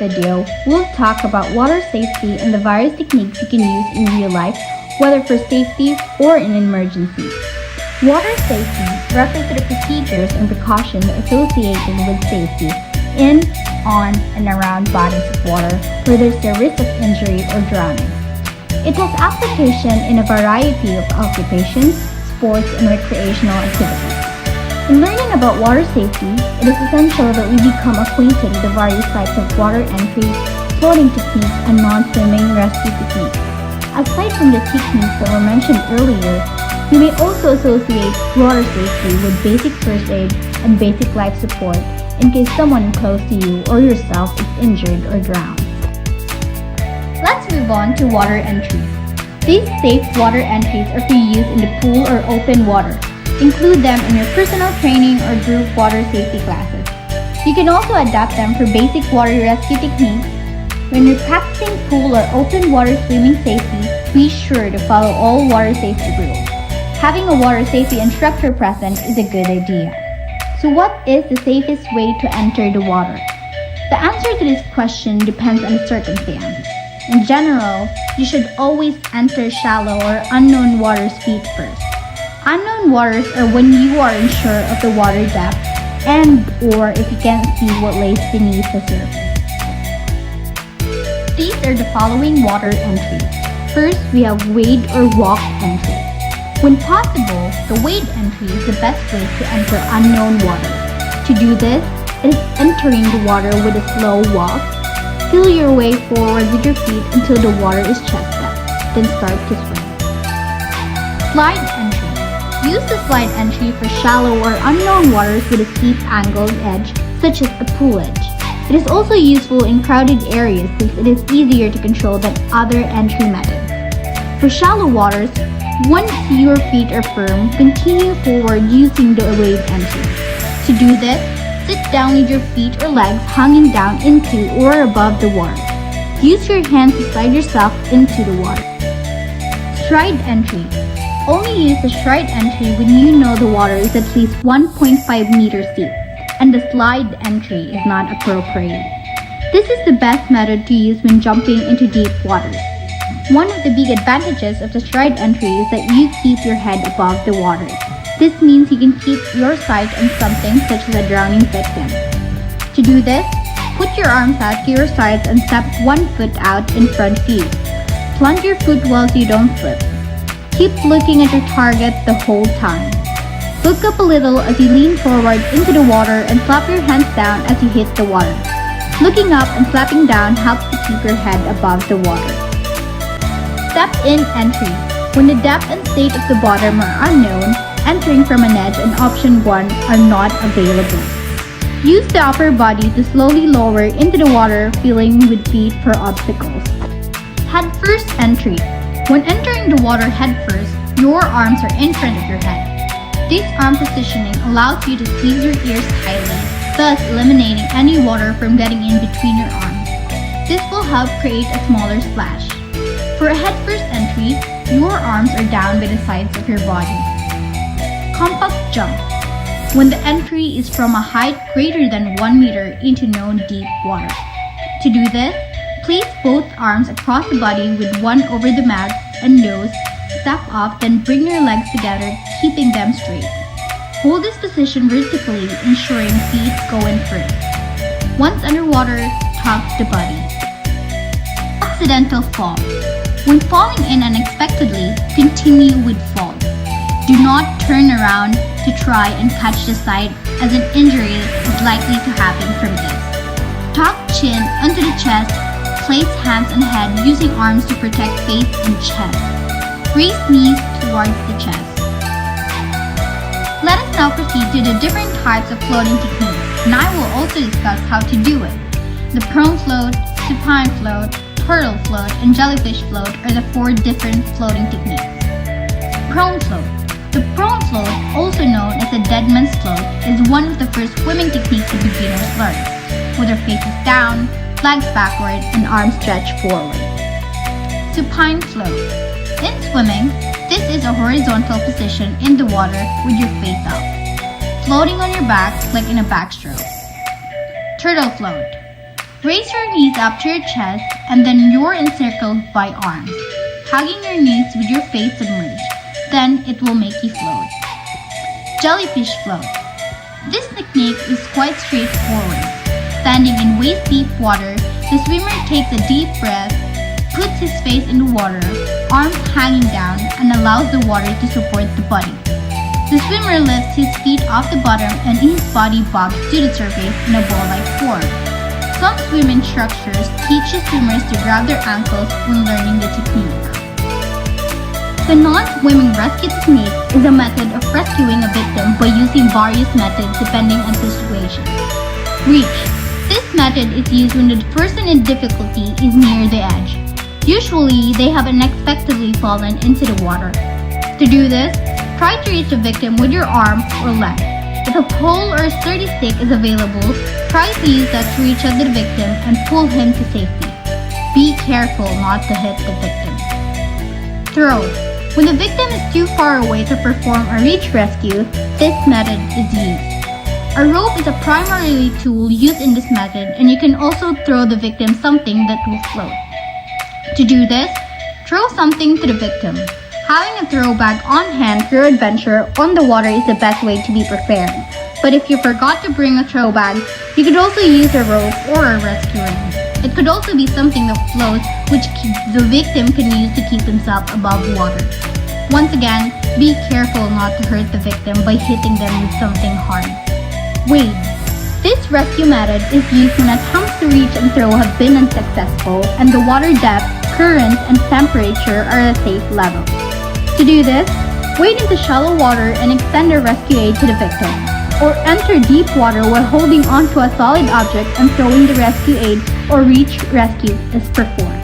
video, we'll talk about water safety and the various techniques you can use in real life, whether for safety or in an emergency. Water safety refers to the procedures and precautions associated with safety in, on, and around bodies of water where there's a risk of injury or drowning. It has application in a variety of occupations, sports, and recreational activities. In learning about water safety, it is essential that we become acquainted with the various types of water entry, floating techniques, and non-swimming rescue techniques. Aside from the techniques that were mentioned earlier, you may also associate water safety with basic first aid and basic life support in case someone close to you or yourself is injured or drowned. Let's move on to water entry. These safe water entries are for use in the pool or open water. Include them in your personal training or group water safety classes. You can also adapt them for basic water rescue techniques. When you're practicing pool or open water swimming safety, be sure to follow all water safety rules. Having a water safety instructor present is a good idea. So what is the safest way to enter the water? The answer to this question depends on the circumstance. In general, you should always enter shallow or unknown waters feet first. Unknown waters are when you are unsure of the water depth and or if you can't see what lays beneath the surface. These are the following water entries. First, we have wade or walk entry. When possible, the wade entry is the best way to enter unknown water. To do this, it is entering the water with a slow walk. Feel your way forward with your feet until the water is chest depth, then start to swim. Slide entry. Use the slide entry for shallow or unknown waters with a steep angled edge, such as a pool edge. It is also useful in crowded areas since it is easier to control than other entry methods. For shallow waters, once your feet are firm, continue forward using the wade entry. To do this, sit down with your feet or legs hanging down into or above the water. Use your hands to slide yourself into the water. Stride entry. Only use the stride entry when you know the water is at least 1.5 meters deep and the slide entry is not appropriate. This is the best method to use when jumping into deep waters. One of the big advantages of the stride entry is that you keep your head above the water. This means you can keep your sight on something such as a drowning victim. To do this, put your arms out to your sides and step one foot out in front of you. Plant your foot well so you don't slip. Keep looking at your target the whole time. Look up a little as you lean forward into the water and flap your hands down as you hit the water. Looking up and flapping down helps to keep your head above the water. Step in entry. When the depth and state of the bottom are unknown, entering from an edge and option 1 are not available. Use the upper body to slowly lower into the water, feeling with feet for obstacles. Head first entry. When entering the water head first, your arms are in front of your head. This arm positioning allows you to squeeze your ears tightly, thus eliminating any water from getting in between your arms. This will help create a smaller splash. For a head first entry, your arms are down by the sides of your body. Compact jump. When the entry is from a height greater than 1 meter into known deep water. To do this, place both arms across the body with one over the mouth and nose, step up, then bring your legs together, keeping them straight. Hold this position vertically, ensuring feet go in first. Once underwater, tuck the body. Accidental fall. When falling in unexpectedly, continue with fall. Do not turn around to try and catch the side as an injury is likely to happen from this. Tuck chin onto the chest. Place hands on head using arms to protect face and chest. Raise knees towards the chest. Let us now proceed to the different types of floating techniques, and I will also discuss how to do it. The prone float, supine float, turtle float, and jellyfish float are the 4 different floating techniques. Prone float. The prone float, also known as the dead man's float, is one of the first swimming techniques that beginners learn, with their faces down, legs backward, and arms stretched forward. Supine float. In swimming, this is a horizontal position in the water with your face up, floating on your back like in a backstroke. Turtle float. Raise your knees up to your chest and then you're encircled by arms, hugging your knees with your face submerged. Then it will make you float. Jellyfish float. This technique is quite straightforward. Standing in waist-deep water, the swimmer takes a deep breath, puts his face in the water, arms hanging down, and allows the water to support the body. The swimmer lifts his feet off the bottom and his body bobs to the surface in a ball-like form. Some swim instructors teach the swimmers to grab their ankles when learning the technique. The non-swimming rescue technique is a method of rescuing a victim by using various methods depending on the situation. Reach. This method is used when the person in difficulty is near the edge. Usually, they have unexpectedly fallen into the water. To do this, try to reach the victim with your arm or leg. If a pole or a sturdy stick is available, try to use that to reach out to the victim and pull him to safety. Be careful not to hit the victim. Throw. When the victim is too far away to perform a reach rescue, this method is used. A rope is a primary tool used in this method, and you can also throw the victim something that will float. To do this, throw something to the victim. Having a throw bag on hand for your adventure on the water is the best way to be prepared. But if you forgot to bring a throw bag, you could also use a rope or a rescue ring. It could also be something that floats, which the victim can use to keep himself above water. Once again, be careful not to hurt the victim by hitting them with something hard. Wade. This rescue method is used when attempts to reach and throw have been unsuccessful and the water depth, current, and temperature are at a safe level. To do this, wade into shallow water and extend a rescue aid to the victim. Or enter deep water while holding onto a solid object and throwing the rescue aid or reach rescue is performed.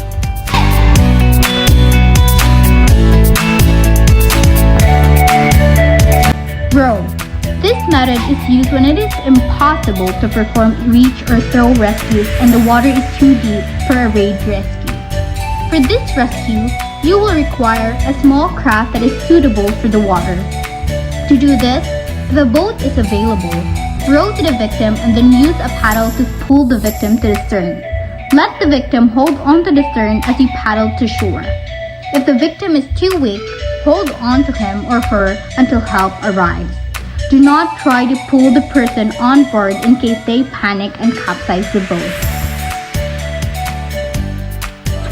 Row. This method is used when it is impossible to perform reach or throw rescues and the water is too deep for a raid rescue. For this rescue, you will require a small craft that is suitable for the water. To do this, if a boat is available, row to the victim and then use a paddle to pull the victim to the stern. Let the victim hold onto the stern as you paddle to shore. If the victim is too weak, hold on to him or her until help arrives. Do not try to pull the person on board in case they panic and capsize the boat.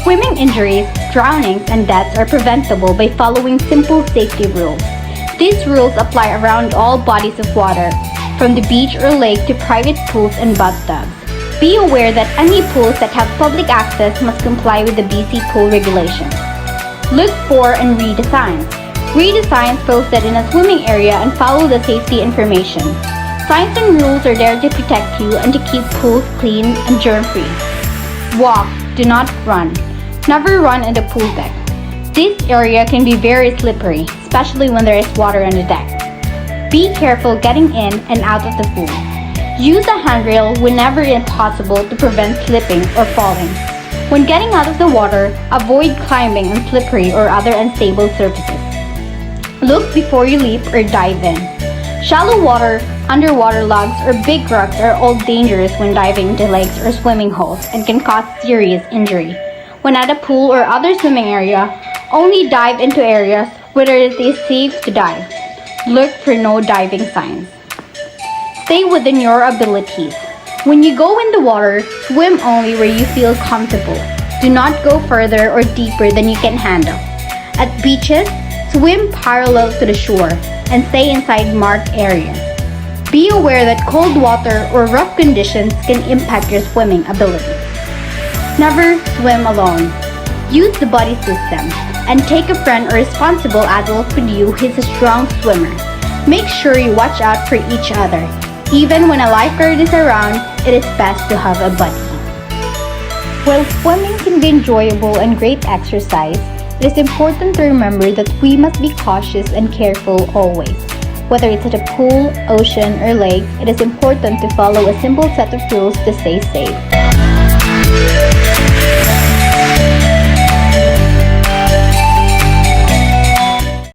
Swimming injuries, drownings, and deaths are preventable by following simple safety rules. These rules apply around all bodies of water, from the beach or lake to private pools and bathtubs. Be aware that any pools that have public access must comply with the BC pool regulations. Look for and read the signs. Read the signs posted in a swimming area and follow the safety information. Signs and rules are there to protect you and to keep pools clean and germ-free. Walk, do not run. Never run in the pool deck. This area can be very slippery, especially when there is water on the deck. Be careful getting in and out of the pool. Use a handrail whenever it is possible to prevent slipping or falling. When getting out of the water, avoid climbing on slippery or other unstable surfaces. Look before you leap or dive in. Shallow water, underwater logs, or big rocks are all dangerous when diving into lakes or swimming holes and can cause serious injury. When at a pool or other swimming area, only dive into areas where it is safe to dive. Look for no diving signs. Stay within your abilities. When you go in the water, swim only where you feel comfortable. Do not go further or deeper than you can handle. At beaches, swim parallel to the shore and stay inside marked areas. Be aware that cold water or rough conditions can impact your swimming ability. Never swim alone. Use the buddy system and take a friend or responsible adult with you who is a strong swimmer. Make sure you watch out for each other. Even when a lifeguard is around, it is best to have a buddy. While swimming can be enjoyable and great exercise, it is important to remember that we must be cautious and careful always. Whether it's at a pool, ocean, or lake, it is important to follow a simple set of rules to stay safe.